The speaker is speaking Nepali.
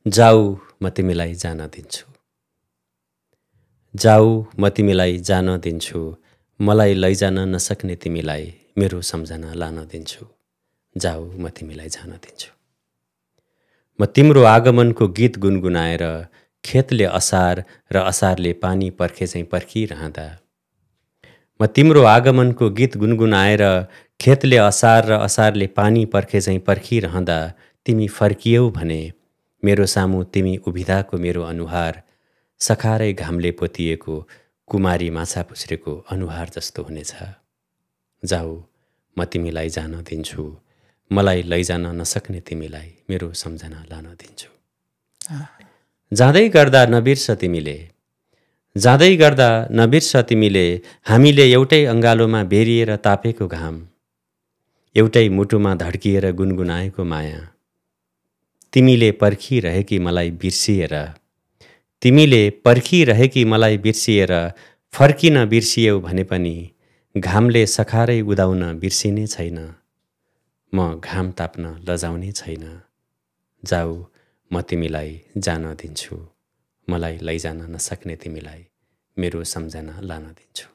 जाऊ म तिमीलाई जान दिन्छु। जाऊ म तिमीलाई जान दिन्छु। मलाई लैजान नसक्ने तिमीलाई मेरो सम्झना लान दिन्छु। जाऊ म तिमीलाई जान दिन्छु। म तिम्रो आगमनको गीत गुनगुनाएर खेतले असार र असारले पानी पर्खे चाहिँ पर्खिरहँदा, म तिम्रो आगमनको गीत गुनगुनाएर खेतले असार र असारले पानी पर्खे चाहिँ पर्खिरहँदा तिमी फर्कियौ भने मेरो सामु तिमी उभिदाको मेरो अनुहार सखारै घामले पोतिएको कुमारी माछा पुछ्रेको अनुहार जस्तो हुनेछ। जाऊ म तिमीलाई जान दिन्छु। मलाई लैजान नसक्ने तिमीलाई मेरो सम्झना लान दिन्छु। जाँदै गर्दा नबिर्स तिमीले, जाँदै गर्दा नबिर्स तिमीले हामीले एउटै अङ्गालोमा बेरिएर तापेको घाम, एउटै मुटुमा धड्किएर गुनगुनाएको माया। तिमीले पर्खिरहेकी मलाई बिर्सिएर, तिमीले पर्खिरहेकी मलाई बिर्सिएर फर्किन बिर्सियौ भने पनि घामले सखारै उदाउन बिर्सिने छैन। म घाम ताप्न लजाउने छैन। जाऊ म तिमीलाई जान दिन्छु। मलाई लैजान नसक्ने तिमीलाई मेरो सम्झना लान दिन्छु।